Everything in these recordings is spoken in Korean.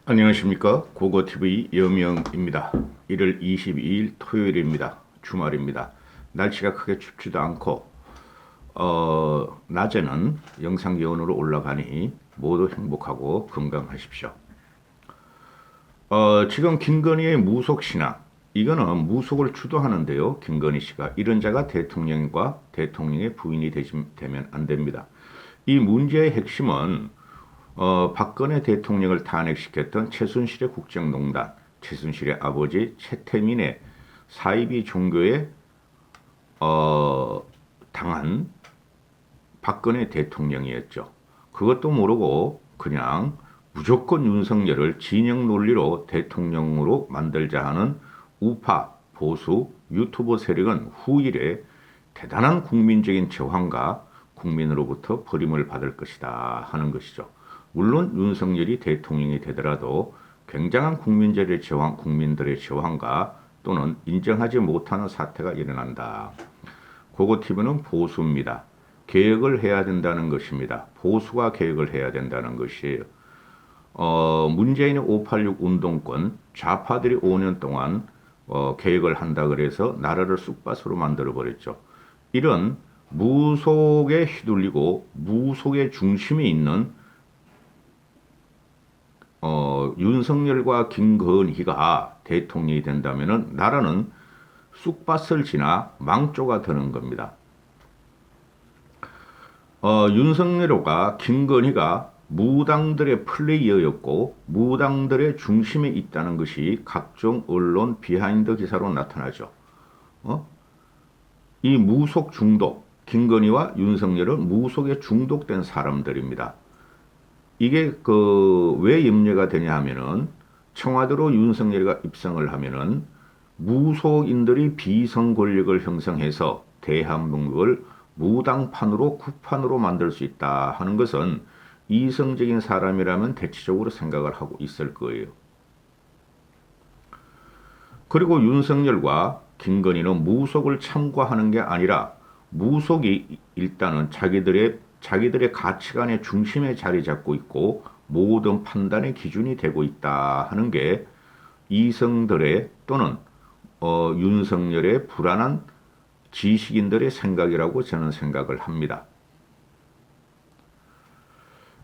안녕하십니까. 고고TV 여명입니다. 1월 22일 토요일입니다. 주말입니다. 날씨가 크게 춥지도 않고 낮에는 영상 기온으로 올라가니 모두 행복하고 건강하십시오. 지금 김건희의 무속신앙, 이거는 무속을 주도하는데요. 김건희 씨가 이런 자가 대통령과 대통령의 부인이 되면 안 됩니다. 이 문제의 핵심은 박근혜 대통령을 탄핵시켰던 최순실의 국정농단, 최순실의 아버지 최태민의 사이비 종교에 당한 박근혜 대통령이었죠. 그것도 모르고 그냥 무조건 윤석열을 진영 논리로 대통령으로 만들자 하는 우파 보수 유튜버 세력은 후일에 대단한 국민적인 저항과 국민으로부터 버림을 받을 것이다 하는 것이죠. 물론 윤석열이 대통령이 되더라도 굉장한 국민들의 저항과 또는 인정하지 못하는 사태가 일어난다. 고고TV는 보수입니다. 개혁을 해야 된다는 것입니다. 보수가 개혁을 해야 된다는 것이에요. 문재인의 586 운동권, 좌파들이 5년 동안 개혁을 한다 그래서 나라를 쑥밭으로 만들어버렸죠. 이런 무속에 휘둘리고 무속의 중심에 있는 윤석열과 김건희가 대통령이 된다면 나라는 쑥밭을 지나 망조가 되는 겁니다. 윤석열과 김건희가 무당들의 플레이어였고 무당들의 중심에 있다는 것이 각종 언론 비하인드 기사로 나타나죠. 이 무속 중독, 김건희와 윤석열은 무속에 중독된 사람들입니다. 이게 왜 염려가 되냐 하면은 청와대로 윤석열이가 입성을 하면은 무속인들이 비선 권력을 형성해서 대한민국을 무당판으로 구판으로 만들 수 있다 하는 것은 이성적인 사람이라면 대체적으로 생각을 하고 있을 거예요. 그리고 윤석열과 김건희는 무속을 참고하는 게 아니라 무속이 일단은 자기들의 가치관의 중심에 자리 잡고 있고 모든 판단의 기준이 되고 있다 하는 게 이성들의 또는 윤석열의 불안한 지식인들의 생각이라고 저는 생각을 합니다.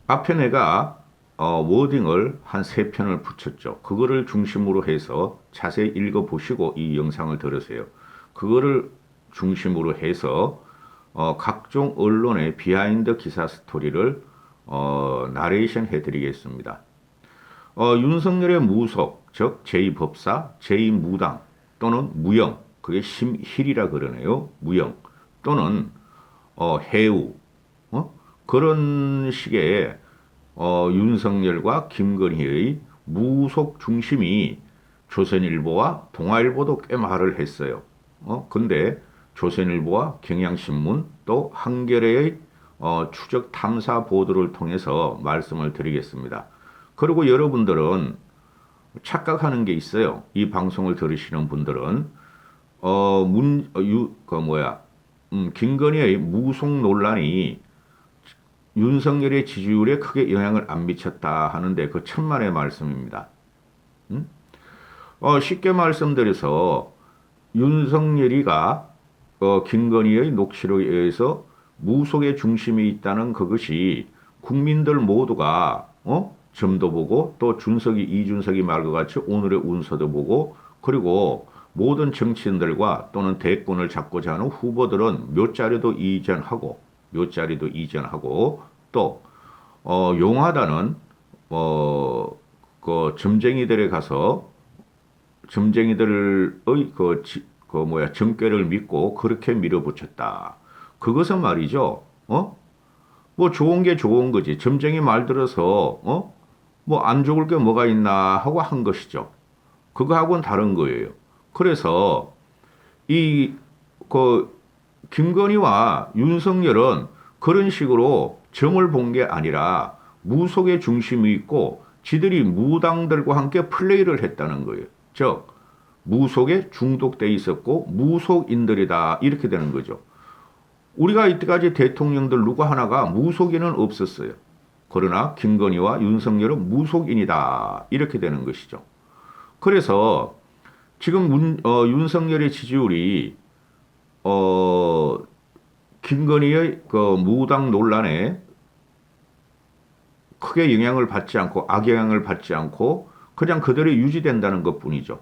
앞에 내가 워딩을 한 3편을 붙였죠. 그거를 중심으로 해서 자세히 읽어보시고 이 영상을 들으세요. 그거를 중심으로 해서 각종 언론의 비하인드 기사 스토리를 나레이션 해드리겠습니다. 윤석열의 무속, 즉 제2법사, 제2무당 또는 무영, 그게 심힐이라 그러네요. 무영 또는 해우, 그런 식의 윤석열과 김건희의 무속 중심이 조선일보와 동아일보도 꽤 말을 했어요. 근데 조선일보와 경향신문 또 한겨레의 추적 탐사 보도를 통해서 말씀을 드리겠습니다. 그리고 여러분들은 착각하는 게 있어요. 이 방송을 들으시는 분들은 김건희의 무속 논란이 윤석열의 지지율에 크게 영향을 안 미쳤다 하는데 그 천만의 말씀입니다. 쉽게 말씀드려서 윤석열이가 김건희의 녹취록에 의해서 무속의 중심에 있다는 그것이 국민들 모두가 점도 보고 또 이준석이 말과 같이 오늘의 운서도 보고 그리고 모든 정치인들과 또는 대권을 잡고자 하는 후보들은 몇 자리도 이전하고 또 용하다는 그 점쟁이들에 가서 점쟁이들의 정꾀를 믿고 그렇게 밀어붙였다. 그것은 말이죠. 뭐 좋은 게 좋은 거지. 점쟁이 말 들어서 뭐 안 좋을 게 뭐가 있나 하고 한 것이죠. 그거하고는 다른 거예요. 그래서 김건희와 윤석열은 그런 식으로 점을 본 게 아니라 무속의 중심이 있고 지들이 무당들과 함께 플레이를 했다는 거예요. 즉 무속에 중독돼 있었고 무속인들이다 이렇게 되는 거죠. 우리가 이때까지 대통령들 누구 하나가 무속인은 없었어요. 그러나 김건희와 윤석열은 무속인이다. 이렇게 되는 것이죠. 그래서 지금 윤석열의 지지율이 김건희의 그 무당 논란에 크게 영향을 받지 않고 악영향을 받지 않고 그냥 그대로 유지된다는 것뿐이죠.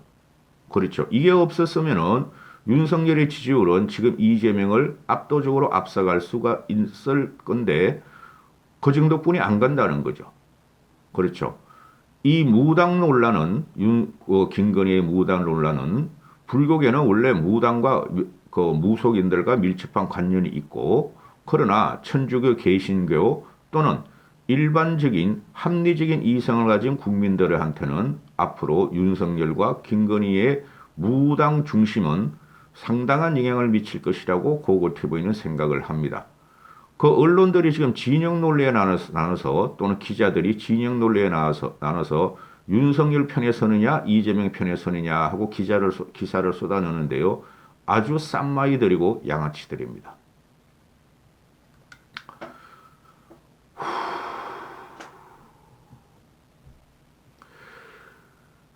그렇죠. 이게 없었으면은 윤석열의 지지율은 지금 이재명을 압도적으로 앞서갈 수가 있을 건데 그 정도뿐이 안 간다는 거죠. 그렇죠. 이 무당 논란은 김건희의 무당 논란은 불교계는 원래 무당과 그 무속인들과 밀접한 관련이 있고 그러나 천주교 개신교 또는 일반적인 합리적인 이성을 가진 국민들한테는 앞으로 윤석열과 김건희의 무당 중심은 상당한 영향을 미칠 것이라고 고고티브이는 생각을 합니다. 그 언론들이 지금 진영 논리에 나눠서 또는 기자들이 진영 논리에 나눠서 윤석열 편에 서느냐 이재명 편에 서느냐 하고 기사를 쏟아내는데요. 아주 쌈마이들이고 양아치들입니다.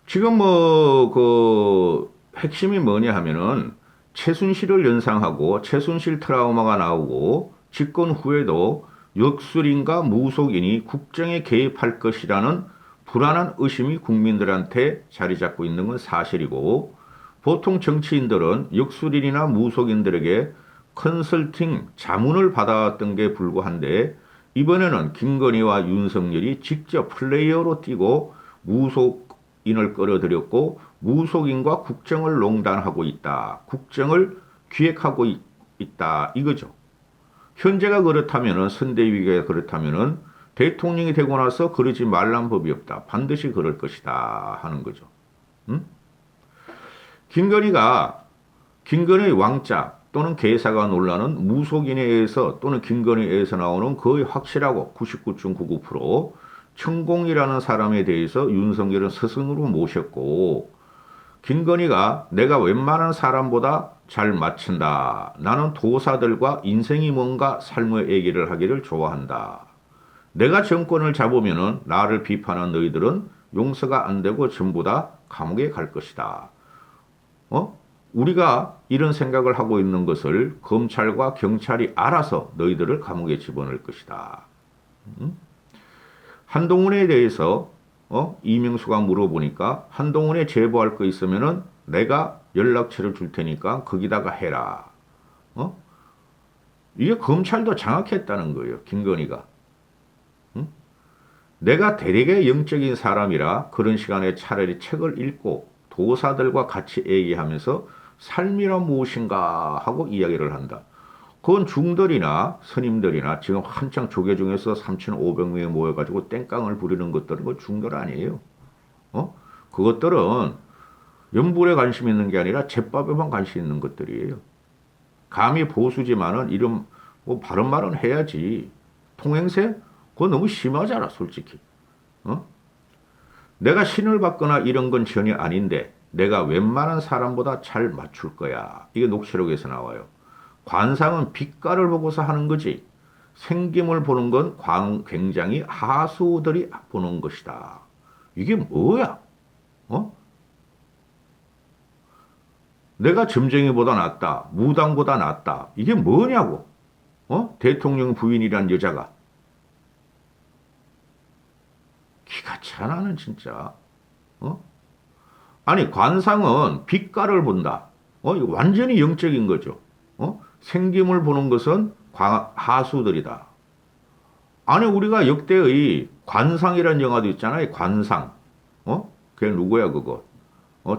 지금 그 핵심이 뭐냐 하면은 최순실을 연상하고 최순실 트라우마가 나오고 집권 후에도 역술인과 무속인이 국정에 개입할 것이라는 불안한 의심이 국민들한테 자리 잡고 있는 건 사실이고 보통 정치인들은 역술인이나 무속인들에게 컨설팅 자문을 받아왔던 게 불구한데 이번에는 김건희와 윤석열이 직접 플레이어로 뛰고 무속인을 끌어들였고 무속인과 국정을 농단하고 있다. 국정을 기획하고 있다. 이거죠. 현재가 그렇다면은 선대위가 그렇다면은 대통령이 되고 나서 그러지 말란 법이 없다. 반드시 그럴 것이다 하는 거죠. 응? 김건희 왕자 또는 개사가 논란은 무속인에 의해서 또는 김건희에 의해서 나오는 거의 확실하고 99.99% 천공이라는 사람에 대해서 윤석열은 스승으로 모셨고 김건희가 내가 웬만한 사람보다 잘 맞춘다. 나는 도사들과 인생이 뭔가 삶의 얘기를 하기를 좋아한다. 내가 정권을 잡으면은 나를 비판한 너희들은 용서가 안 되고 전부 다 감옥에 갈 것이다. 우리가 이런 생각을 하고 있는 것을 검찰과 경찰이 알아서 너희들을 감옥에 집어넣을 것이다. 한동훈에 대해서 이명수가 물어보니까 한동훈에 제보할 거 있으면은 내가 연락처를 줄 테니까 거기다가 해라. 이게 검찰도 장악했다는 거예요. 김건희가. 내가 되게 영적인 사람이라 그런 시간에 차라리 책을 읽고 도사들과 같이 얘기하면서 삶이란 무엇인가 하고 이야기를 한다. 그건 중들이나 스님들이나 지금 한창 조계 중에서 3,500명이 모여가지고 땡깡을 부리는 것들은 그 중들 아니에요. 그것들은 연불에 관심 있는 게 아니라 제밥에만 관심 있는 것들이에요. 감히 보수지만은 이런 바른 말은 해야지. 통행세? 그거 너무 심하잖아, 솔직히. 내가 신을 받거나 이런 건 전혀 아닌데 내가 웬만한 사람보다 잘 맞출 거야. 이게 녹취록에서 나와요. 관상은 빛깔을 보고서 하는 거지. 생김을 보는 건 굉장히 하수들이 보는 것이다. 이게 뭐야? 내가 점쟁이보다 낫다. 무당보다 낫다. 이게 뭐냐고. 대통령 부인이란 여자가. 기가 차나는 진짜. 아니 관상은 빛깔을 본다. 이거 완전히 영적인 거죠. 생김을 보는 것은 하수들이다. 아니 우리가 역대의 관상이라는 영화도 있잖아요. 관상. 그게 누구야 그거.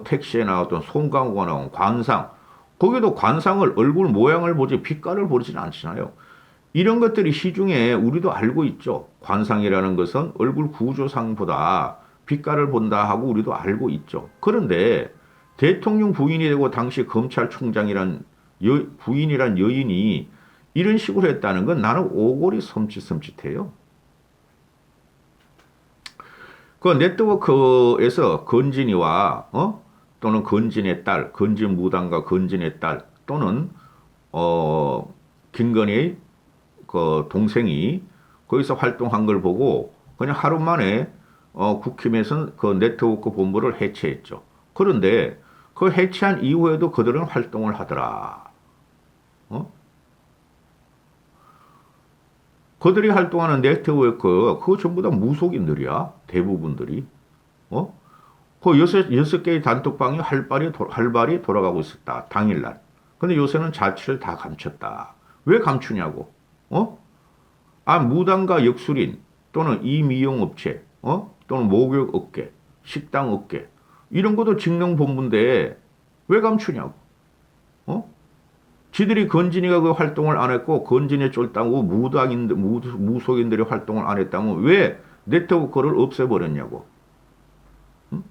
택시에 나왔던 송강호가 나온 관상. 거기도 관상을 얼굴 모양을 보지 빛깔을 보지는 않잖아요. 이런 것들이 시중에 우리도 알고 있죠. 관상이라는 것은 얼굴 구조상보다 빛깔을 본다 하고 우리도 알고 있죠. 그런데 대통령 부인이 되고 당시 검찰총장이란 부인이란 여인이 이런 식으로 했다는 건 나는 오골이 섬찟섬찟해요. 그 네트워크에서 건진이와 또는 건진의 딸, 건진 무당과 건진의 딸 또는 김건희의 그 동생이 거기서 활동한 걸 보고 그냥 하루 만에 국힘에서는 그 네트워크 본부를 해체했죠. 그런데 그 해체한 이후에도 그들은 활동을 하더라. 어? 그들이 활동하는 네트워크 그거 전부 다 무속인들이야. 대부분들이. 어? 그 여섯 개의 단톡방이 활발히 돌아가고 있었다. 당일날. 근데 요새는 자취를 다 감췄다. 왜 감추냐고. 어? 아, 무당과 역술인 또는 이미용업체, 또는 목욕업계, 식당업계 이런 것도 직능본부인데 왜 감추냐고. 어? 지들이 건진이가 그 활동을 안 했고 건진이 쫄다고 무속인들이 활동을 안 했다면 왜 네트워크를 없애버렸냐고. 응?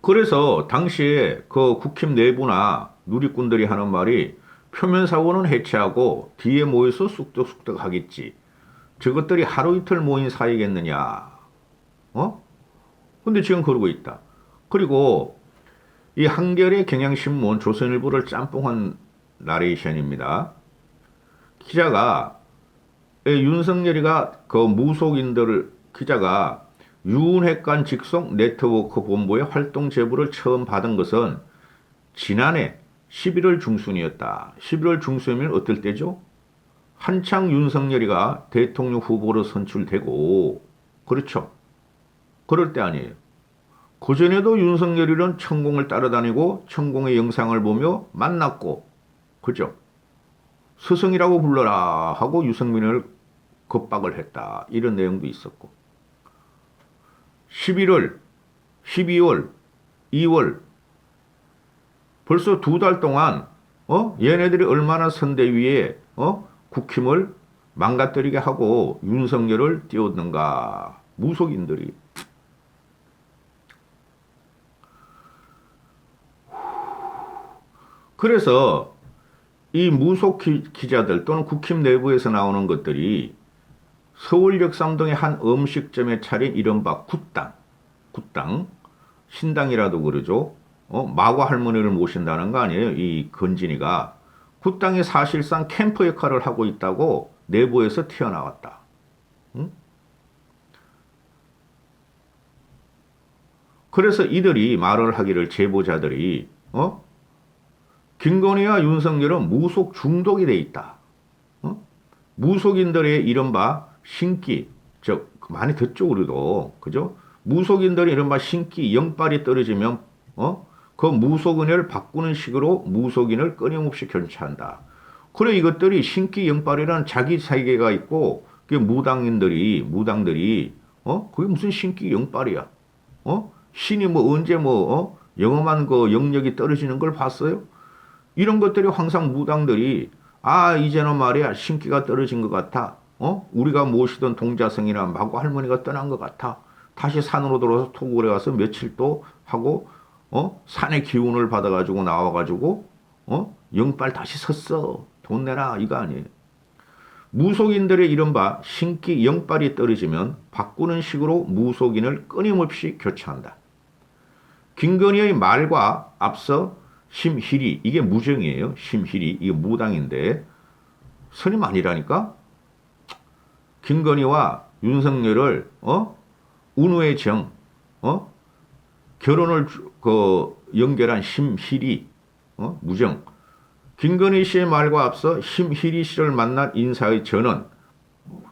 그래서 당시에 그 국힘 내부나 누리꾼들이 하는 말이 표면사고는 해체하고 뒤에 모여서 쑥덕쑥덕 하겠지. 저것들이 하루 이틀 모인 사이겠느냐. 어? 근데 지금 그러고 있다. 그리고 이 한겨레 경향신문 조선일보를 짬뽕한 나레이션입니다. 기자가 윤석열이가 그 무속인들을 기자가 윤핵관 직속 네트워크 본부의 활동 제보를 처음 받은 것은 지난해 11월 중순이었다. 11월 중순이면 어떨 때죠? 한창 윤석열이가 대통령 후보로 선출되고 그렇죠. 그럴 때 아니에요. 그전에도 윤석열이는 천공을 따라다니고 천공의 영상을 보며 만났고 그죠? 스승이라고 불러라 하고 유승민을 겁박을 했다. 이런 내용도 있었고 11월, 12월, 2월 벌써 2달 동안 얘네들이 얼마나 선대위에 국힘을 망가뜨리게 하고 윤석열을 띄웠는가. 무속인들이. 그래서 이 무속 기자들 또는 국힘 내부에서 나오는 것들이 서울역 삼동의 한 음식점에 차린 이른바 굿당, 신당이라도 그러죠. 마과 할머니를 모신다는 거 아니에요. 이 건진이가. 굿당이 사실상 캠프 역할을 하고 있다고 내부에서 튀어나왔다. 응? 그래서 이들이 말을 하기를 제보자들이 김건희와 윤석열은 무속 중독이 돼 있다. 무속인들의 이른바 신기, 많이 듣죠, 우리도. 그죠? 무속인들의 이른바 신기, 영빨이 떨어지면, 그 무속인을 바꾸는 식으로 무속인을 끊임없이 견치한다. 그래, 이것들이 신기, 영빨이라는 자기 세계가 있고, 그게 무당들이, 그게 무슨 신기, 영빨이야? 신이 언제 영험한 그 영역이 떨어지는 걸 봤어요? 이런 것들이 항상 무당들이 이제는 말이야 신기가 떨어진 것 같아. 우리가 모시던 동자성이나 마고 할머니가 떠난 것 같아. 다시 산으로 들어와서 토굴에 가서 며칠 또 하고 산의 기운을 받아가지고 나와가지고 영빨 다시 섰어. 돈 내라 이거 아니에요. 무속인들의 이른바 신기 영빨이 떨어지면 바꾸는 식으로 무속인을 끊임없이 교체한다. 김건희의 말과 앞서 심희리 이게 무정이에요. 심희리 이게 무당인데 스님 아니라니까. 김건희와 윤석열을 운우의 정 결혼을 연결한 심희리 무정. 김건희 씨의 말과 앞서 심희리 씨를 만난 인사의 전원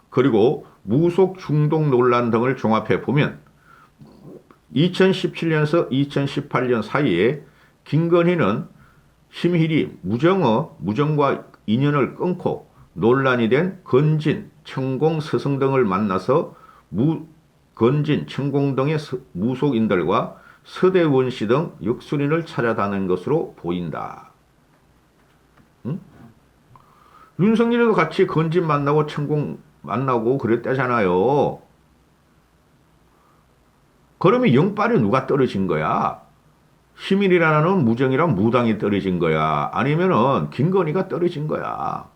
그리고 무속 중독 논란 등을 종합해 보면 2017년에서 2018년 사이에 김건희는 심희리 무정과 인연을 끊고 논란이 된 건진, 천공, 스승 등을 만나서 건진, 천공 등의 무속인들과 서대원 씨 등 역술인을 찾아다니는 것으로 보인다. 응? 윤석열도 같이 건진 만나고 천공 만나고 그랬다잖아요. 그러면 영빨이 누가 떨어진 거야? 시민이라는 무정이랑 무당이 떨어진 거야? 아니면은 김건희가 떨어진 거야?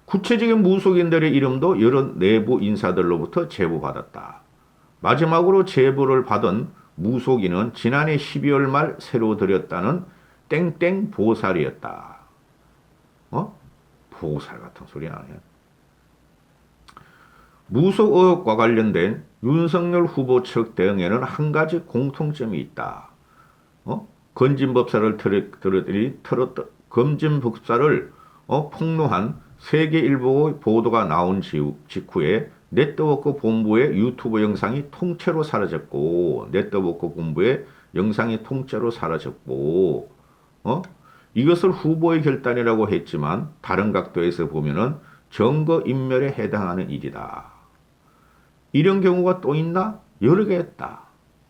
구체적인 무속인들의 이름도 여러 내부 인사들로부터 제보받았다. 마지막으로 제보를 받은 무속인은 지난해 12월 말 새로 들였다는 땡땡 보살이었다. 보살 같은 소리 나네. 무속 의혹과 관련된 윤석열 후보 측 대응에는 한 가지 공통점이 있다. 검진법사를 폭로한 세계일보의 보도가 나온 직후에 네트워크 본부의 유튜브 영상이 통째로 사라졌고, 이것을 후보의 결단이라고 했지만 다른 각도에서 보면은 증거인멸에 해당하는 일이다. 이런 경우가 또 있나? 여러 개 있다.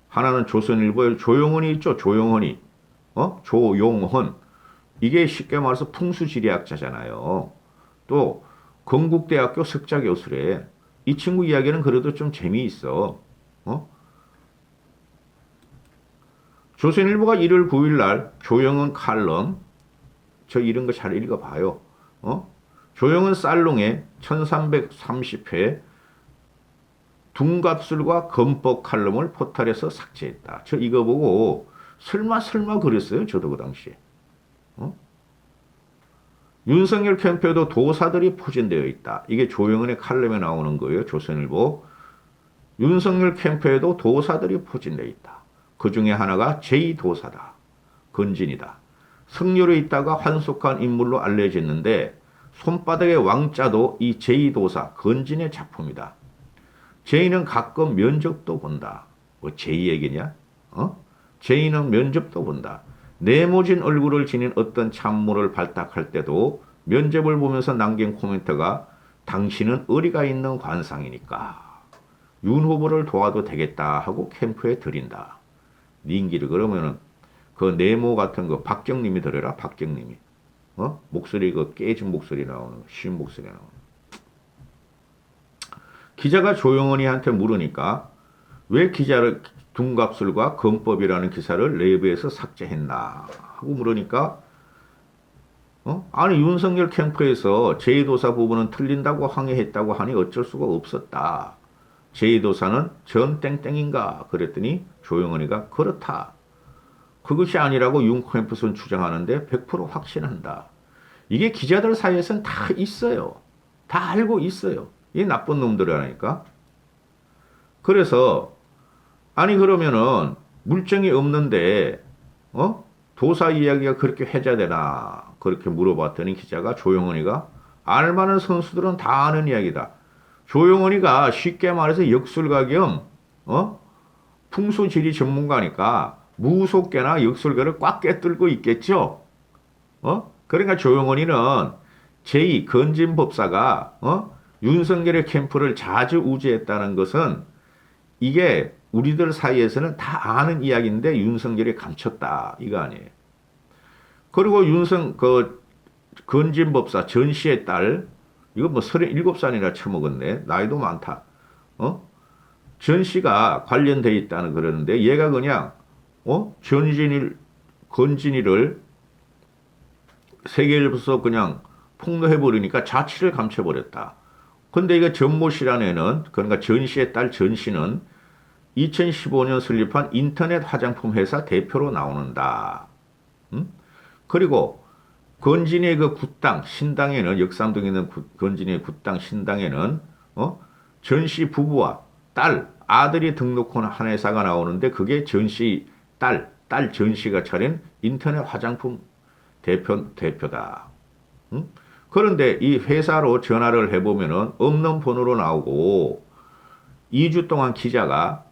하나는 조선일보의 조용헌이 있죠. 조용헌이. 조용헌. 이게 쉽게 말해서 풍수지리학자잖아요. 또 건국대학교 석좌 교수래. 이 친구 이야기는 그래도 좀 재미있어. 조선일보가 1월 9일 날 조용헌 칼럼, 저 이런 거 잘 읽어봐요. 조용헌 살롱의 1330회 둔갑술과 건법 칼럼을 포탈에서 삭제했다. 저 이거 보고 설마 그랬어요. 저도 그 당시에. 윤석열 캠프에도 도사들이 포진되어 있다. 이게 조용헌의 칼럼에 나오는 거예요. 조선일보. 윤석열 캠프에도 도사들이 포진되어 있다. 그 중에 하나가 제2도사다. 건진이다. 성렬에 있다가 환속한 인물로 알려졌는데 손바닥의 왕자도 이 제2도사 건진의 작품이다. 제2는 가끔 면접도 본다. 뭐 제2 얘기냐? 제2는 면접도 본다. 네모진 얼굴을 지닌 어떤 참모를 발탁할 때도 면접을 보면서 남긴 코멘트가 당신은 의리가 있는 관상이니까 윤 후보를 도와도 되겠다 하고 캠프에 들인다. 닌기를 그러면은 그 네모 같은 거 박경님이 들어라. 박경님이. 목소리 그 깨진 목소리 나오는 거, 쉬운 목소리 나오는 거. 기자가 조용헌이한테 물으니까 왜 기자를 둔갑술과 건법이라는 기사를 내부에서 삭제했나 하고 물으니까 아니 윤석열 캠프에서 제2도사 부분은 틀린다고 항의했다고 하니 어쩔 수가 없었다. 제2도사는 전 땡땡인가 그랬더니 조용헌이가 그렇다. 그것이 아니라고 윤 캠프는 주장하는데 100% 확신한다. 이게 기자들 사이에서는 다 있어요. 다 알고 있어요. 이 나쁜 놈들이라니까. 그래서 아니 그러면은 물증이 없는데 도사 이야기가 그렇게 회자되나 그렇게 물어봤더니 기자가 조용헌이가 알만한 선수들은 다 아는 이야기다. 조용헌이가 쉽게 말해서 역술가 겸 풍수지리 전문가니까 무속계나 역술계를 꽉 꿰뚫고 있겠죠. 그러니까 조용헌이는 제2 건진법사가 윤석열의 캠프를 자주 우지했다는 것은 이게 우리들 사이에서는 다 아는 이야기인데 윤석열이 감췄다. 이거 아니에요. 그리고 건진법사 전씨의 딸, 이거 뭐 37살이나 처먹었네. 나이도 많다. 전씨가 관련돼 있다는 그러는데 얘가 그냥, 건진이를 세계일보에서 그냥 폭로해버리니까 자취를 감춰버렸다. 근데 이거 전모씨라는 애는, 그러니까 전씨의 딸 전씨는 2015년 설립한 인터넷 화장품 회사 대표로 나오는다. 그리고 건진이의 그 굿당, 신당에는, 역삼동에 있는 건진이의 굿당, 신당에는, 전씨 부부와 딸, 아들이 등록한 한 회사가 나오는데 그게 전씨 딸 전씨가 차린 인터넷 화장품 대표다. 그런데 이 회사로 전화를 해보면은 없는 번호로 나오고 2주 동안 기자가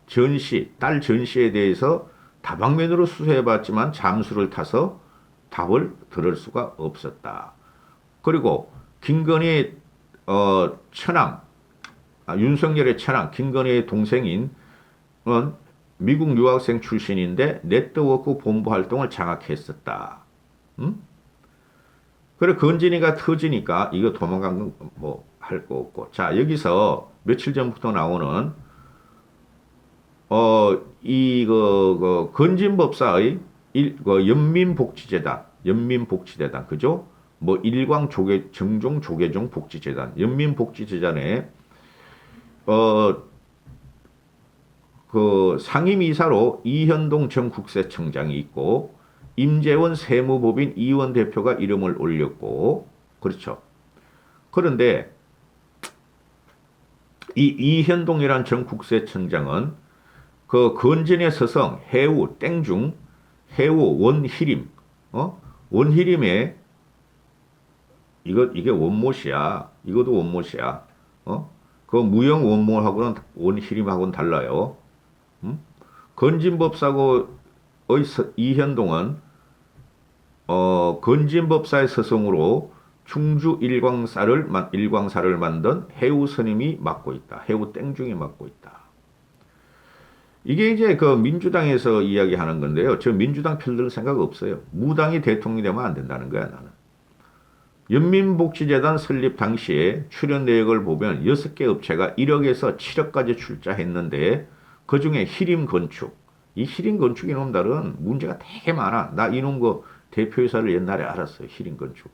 딸 전씨에 대해서 다방면으로 수사해봤지만 잠수를 타서 답을 들을 수가 없었다. 그리고 김건희의 처남, 윤석열의 처남, 김건희의 동생인 미국 유학생 출신인데 네트워크 본부 활동을 장악했었다. 그래 건진이가 터지니까 이거 도망간 건 뭐 할 거 없고. 자 여기서 며칠 전부터 나오는 건진법사의 연민복지재단 그죠? 뭐 정종 조계종 복지재단 연민복지재단에 그 상임이사로 이현동 전 국세청장이 있고 임재원 세무법인 이원 대표가 이름을 올렸고 그렇죠. 그런데 이 이현동이란 전 국세청장은 그 건진의 서성 해우 땡중 해우 원희림 원희림의 이게 원못이야. 이것도 원못이야. 그 무형 원못하고는 원희림하고는 달라요. 건진법사고의 이현동은 건진법사의 서성으로 충주 일광사를 만든 해우 스님이 맡고 있다. 해우 땡중이 맡고 있다. 이게 이제 그 민주당에서 이야기하는 건데요. 저 민주당 편들 생각 없어요. 무당이 대통령이 되면 안 된다는 거야, 나는. 연민복지재단 설립 당시에 출연 내역을 보면 6개 업체가 1억에서 7억까지 출자했는데 그중에 희림건축. 이 희림건축 이놈들은 문제가 되게 많아. 나 이놈 거 대표이사를 옛날에 알았어요. 희림건축.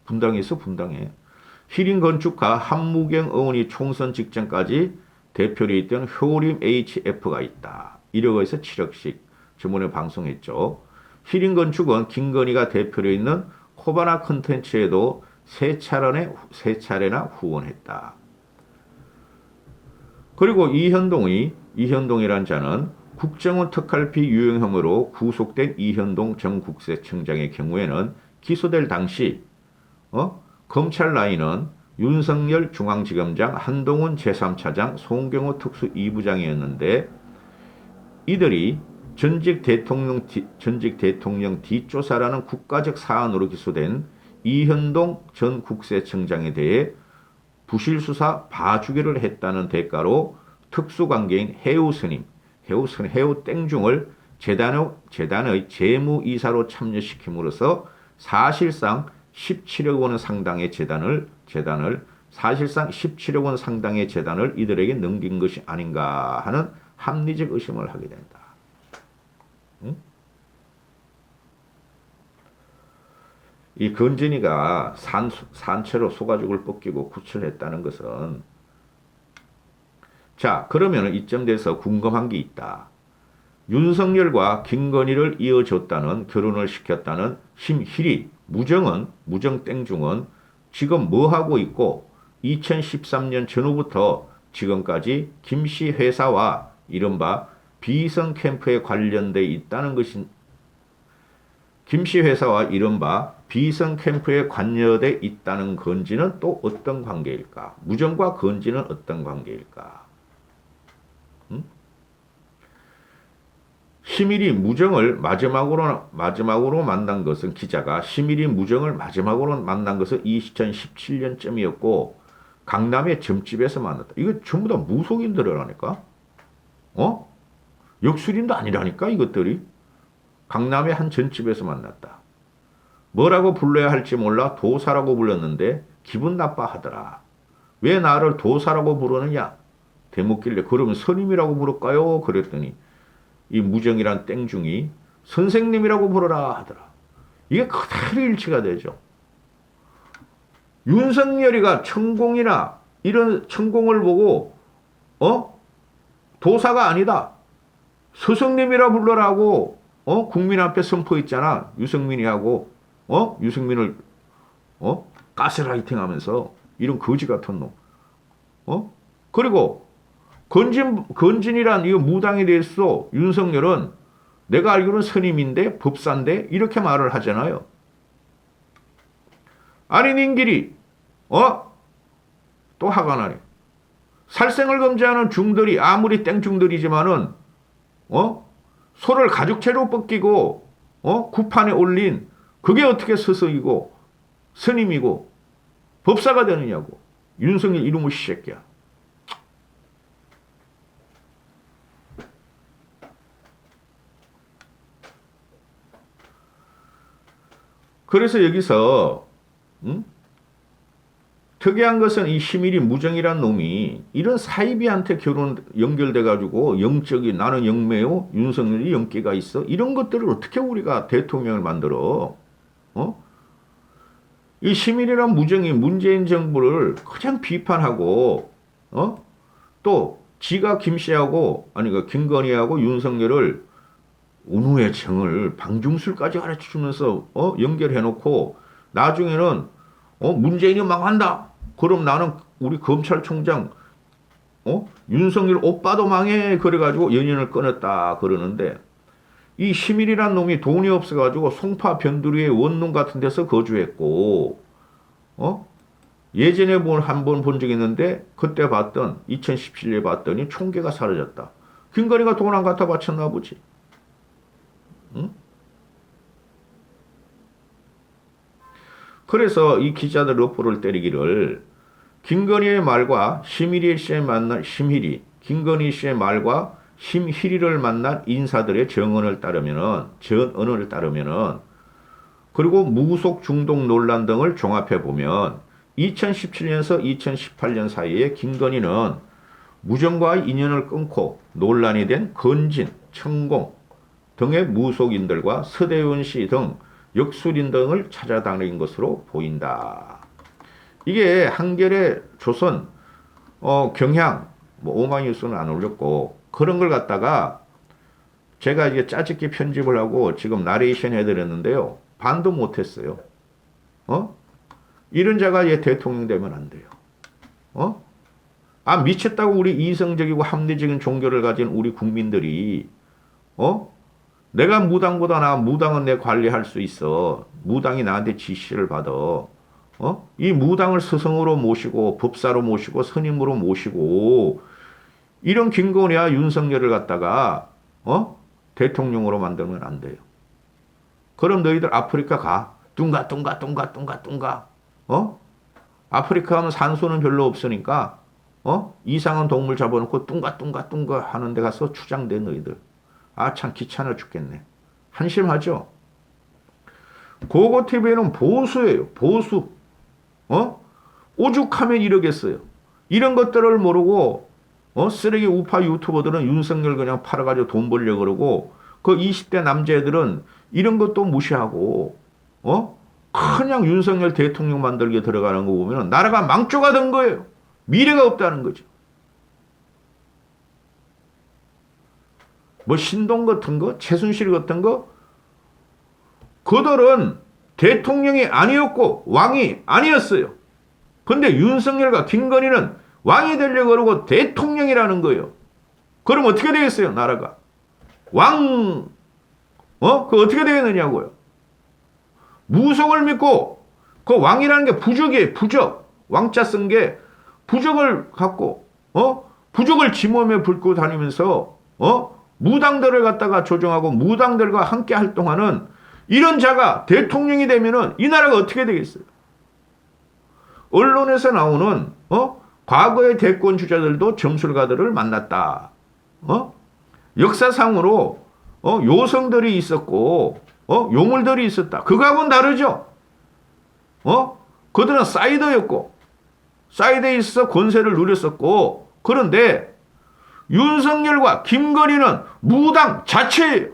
분당에서 분당해. 희림건축과 한무경 의원이 총선 직전까지 대표로 있던 효림 HF가 있다. 1억에서 7억씩 저번에 방송했죠. 희림건축은 김건희가 대표로 있는 코바나 컨텐츠에도 세 차례나 후원했다. 그리고 이현동이란 자는 국정원 특활비 유용 혐의로 구속된 이현동 전 국세청장의 경우에는 기소될 당시 검찰 라인은 윤석열 중앙지검장, 한동훈 제3차장, 송경호 특수 2부장이었는데 이들이 전직 대통령 뒷조사라는 국가적 사안으로 기소된 이현동 전 국세청장에 대해 부실수사 봐주기를 했다는 대가로 특수관계인 해우 땡중을 재단의 재무이사로 참여시킴으로써 사실상 17억 원 상당의 재단을 이들에게 넘긴 것이 아닌가 하는 합리적 의심을 하게 된다. 응? 이 건진이가 산채로 소가죽을 벗기고 구출했다는 것은 자 그러면 이쯤 돼서 궁금한 게 있다. 윤석열과 김건희를 이어줬다는 결혼을 시켰다는 심희리 무정 땡중은 지금 뭐 하고 있고 2013년 전후부터 지금까지 김씨 회사와 이른바 비선 캠프에 관련돼 있다는 것인 김씨 회사와 이른바 비선 캠프에 관여돼 있다는 건지는 또 어떤 관계일까? 무정과 건지는 어떤 관계일까? 심일이 무정을 마지막으로 만난 것은 기자가 심일이 무정을 마지막으로 만난 것은 2017년쯤이었고 강남의 점집에서 만났다. 이거 전부 다 무속인들이라니까. 역술인도 아니라니까 이것들이. 강남의 한 점집에서 만났다. 뭐라고 불러야 할지 몰라 도사라고 불렀는데 기분 나빠하더라. 왜 나를 도사라고 부르느냐? 대묻길래 그러면 스님이라고 부를까요? 그랬더니 이 무정이란 땡중이 선생님이라고 부르라 하더라. 이게 그대로 일치가 되죠. 윤석열이가 천공이나 이런 천공을 보고 도사가 아니다. 스승님이라 불러라고 국민 앞에 선포했잖아. 유승민이하고 유승민을 가스라이팅하면서 이런 거지 같은 놈. 그리고 건진이란 이 무당에 대해서 윤석열은 내가 알기로는 스님인데 법사인데 이렇게 말을 하잖아요. 아니 님끼리 또 화가 나네. 살생을 금지하는 중들이 아무리 땡중들이지만은 소를 가죽채로 벗기고 구판에 올린 그게 어떻게 스승이고 스님이고 법사가 되느냐고. 윤석열 이놈의 새끼야. 그래서 여기서 특이한 것은 이 시밀이 무정이란 놈이 이런 사이비한테 연결돼 가지고 영적이 나는 영매요 윤석열이 영기가 있어 이런 것들을 어떻게 우리가 대통령을 만들어? 이 시밀이란 무정이 문재인 정부를 그냥 비판하고 또 지가 김씨하고 아니 그 김건희하고 윤석열을 운후의 정을 방중술까지 가르쳐주면서 연결해놓고 나중에는 문재인이 망한다. 그럼 나는 우리 검찰총장 윤석열 오빠도 망해 그래가지고 연연을 끊었다 그러는데 이 시민이란 놈이 돈이 없어가지고 송파 변두리의 원룸 같은 데서 거주했고 예전에 한 번 본 적이 있는데 그때 봤던 2017년에 봤더니 총계가 사라졌다. 김건희가 돈 안 갖다 바쳤나 보지. 응? 그래서 이 기자들 러프를 때리기를 김건희의 말과 심희리 씨의 만난 심희리, 김건희 씨의 말과 심희리를 만난 인사들의 전언을 따르면은 그리고 무속 중독 논란 등을 종합해 보면 2017년에서 2018년 사이에 김건희는 무정과의 인연을 끊고 논란이 된 건진, 천공 등의 무속인들과 서대원 씨 등 역술인 등을 찾아다닌 것으로 보인다. 이게 한겨레, 조선, 경향, 오마이뉴스는 안 올렸고 그런 걸 갖다가 제가 이제 짜집기 편집을 하고 지금 나레이션 해드렸는데요. 반도 못했어요. 이런 자가 얘 대통령 되면 안 돼요. 미쳤다고 우리 이성적이고 합리적인 종교를 가진 우리 국민들이 내가 무당보다 무당은 내 관리할 수 있어. 무당이 나한테 지시를 받아. 이 무당을 스승으로 모시고 법사로 모시고 스님으로 모시고 이런 김건희와 윤석열을 갖다가 대통령으로 만들면 안 돼요. 그럼 너희들 아프리카 가. 뚱가. 아프리카 하면 산소는 별로 없으니까 이상한 동물 잡아놓고 뚱가 하는 데 가서 추장돼 너희들. 참 귀찮아 죽겠네. 한심하죠? 고고TV는 보수예요. 보수. 오죽하면 이러겠어요. 이런 것들을 모르고 쓰레기 우파 유튜버들은 윤석열 그냥 팔아가지고 돈 벌려고 그러고 그 20대 남자애들은 이런 것도 무시하고 그냥 윤석열 대통령 만들게 들어가는 거 보면 나라가 망조가 된 거예요. 미래가 없다는 거죠. 뭐 신동 같은 거, 최순실 같은 거, 그들은 대통령이 아니었고 왕이 아니었어요. 근데 윤석열과 김건희는 왕이 되려고 그러고 대통령이라는 거예요. 그럼 어떻게 되겠어요, 나라가? 그 어떻게 되겠느냐고요. 무속을 믿고 그 왕이라는 게 부적이에요, 부적. 왕자 쓴 게 부적을 갖고 부적을 지몸에 불고 다니면서 무당들을 갖다가 조정하고 무당들과 함께 활동하는 이런 자가 대통령이 되면은 이 나라가 어떻게 되겠어요? 언론에서 나오는 과거의 대권 주자들도 점술가들을 만났다. 역사상으로 요성들이 있었고 요물들이 있었다. 그거하고는 다르죠. 그들은 사이더였고 사이드에 있어서 권세를 누렸었고 그런데 윤석열과 김건희는 무당 자체예요.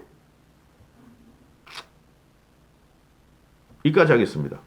여기까지 하겠습니다.